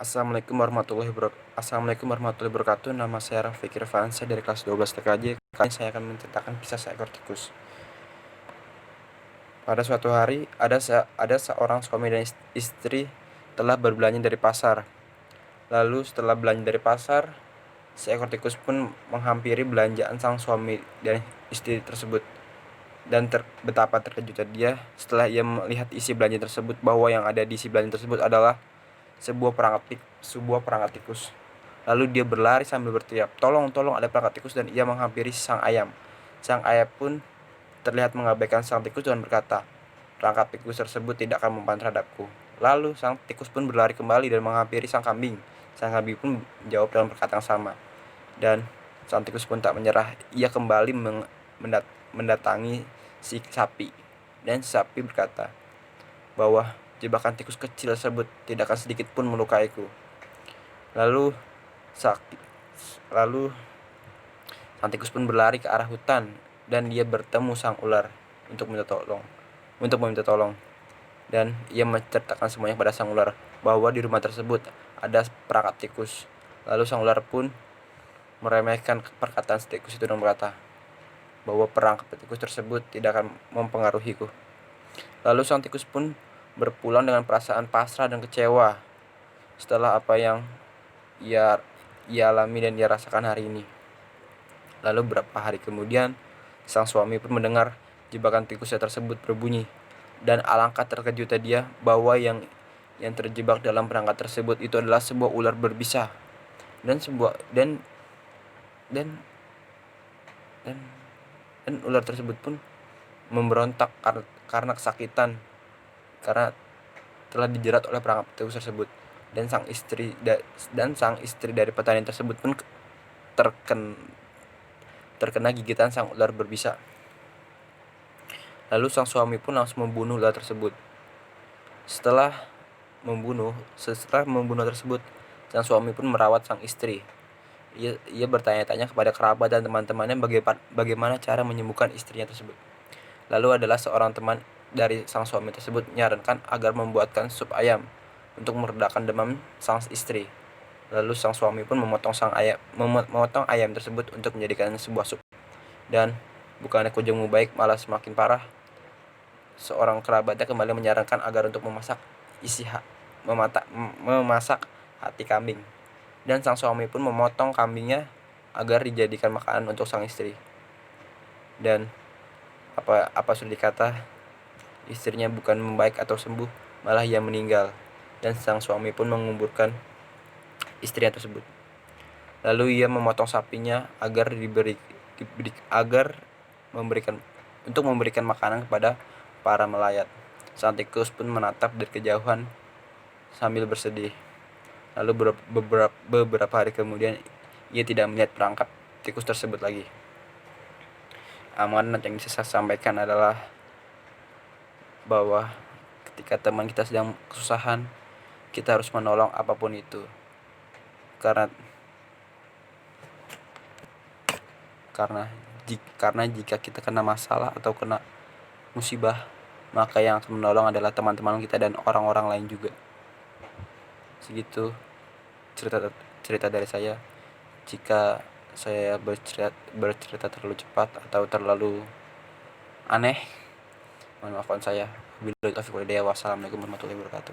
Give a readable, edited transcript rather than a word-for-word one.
Assalamualaikum warahmatullahi wabarakatuh. Nama saya Rafiq Irfansyah dari kelas 12 TKJ. Kali ini saya akan menceritakan kisah seekor tikus. Pada suatu hari, ada seorang suami dan istri telah berbelanja dari pasar. Lalu setelah belanja dari pasar, seekor tikus pun menghampiri belanjaan sang suami dan istri tersebut. Dan betapa terkejutnya dia setelah ia melihat isi belanja tersebut, bahwa yang ada di isi belanja tersebut adalah sebuah perangkap tikus. Lalu dia berlari sambil berteriak, "Tolong, tolong, ada perangkap tikus!" Dan ia menghampiri sang ayam. Sang ayam pun terlihat mengabaikan sang tikus dan berkata, "Perangkap tikus tersebut tidak akan mempan terhadapku." Lalu sang tikus pun berlari kembali dan menghampiri sang kambing. Sang kambing pun menjawab dengan perkataan yang sama. Dan sang tikus pun tak menyerah. Ia kembali mendatangi si sapi. Dan si sapi berkata bahwa jebakan tikus kecil tersebut tidak akan sedikit pun melukaiku. Lalu sang tikus pun berlari ke arah hutan dan dia bertemu sang ular untuk meminta tolong. Dan ia menceritakan semuanya pada sang ular bahwa di rumah tersebut ada perangkap tikus. Lalu sang ular pun meremehkan perkataan tikus itu dan berkata bahwa perangkap tikus tersebut tidak akan mempengaruhiku. Lalu sang tikus pun berpulang dengan perasaan pasrah dan kecewa setelah apa yang ia alami dan ia rasakan hari ini. Lalu beberapa hari kemudian, sang suami pun mendengar jebakan tikusnya tersebut berbunyi, dan alangkah terkejutnya dia bahwa yang terjebak dalam perangkap tersebut itu adalah sebuah ular berbisa. Dan ular tersebut pun memberontak karena kesakitan, karena telah dijerat oleh perangkap tikus tersebut. Dan sang istri dari petani tersebut pun terkena gigitan sang ular berbisa. Lalu sang suami pun langsung membunuh ular tersebut. Setelah membunuh tersebut, sang suami pun merawat sang istri. Ia bertanya-tanya kepada kerabat dan teman-temannya bagaimana cara menyembuhkan istrinya tersebut. Lalu adalah seorang teman dari sang suami tersebut menyarankan agar membuatkan sup ayam untuk meredakan demam sang istri. Lalu sang suami pun memotong ayam tersebut untuk menjadikan sebuah sup. Dan bukannya kunjung baik, malah semakin parah. Seorang kerabatnya kembali menyarankan agar untuk memasak hati kambing. Dan sang suami pun memotong kambingnya agar dijadikan makanan untuk sang istri. Dan apa sudah dikata, istrinya bukan membaik atau sembuh, malah ia meninggal. Dan sang suami pun menguburkan istrinya tersebut. Lalu ia memotong sapinya agar memberikan makanan kepada para melayat. Sang tikus pun menatap dari kejauhan sambil bersedih. Lalu beberapa hari kemudian ia tidak melihat perangkap tikus tersebut lagi. Amanat yang bisa saya sampaikan adalah bahwa ketika teman kita sedang kesusahan, kita harus menolong apapun itu. Karena jika kita kena masalah atau kena musibah, maka yang akan menolong adalah teman-teman kita dan orang-orang lain juga. Segitu cerita dari saya. Jika saya bercerita terlalu cepat atau terlalu aneh, mohon maafkan saya. Wassalamualaikum warahmatullahi wabarakatuh.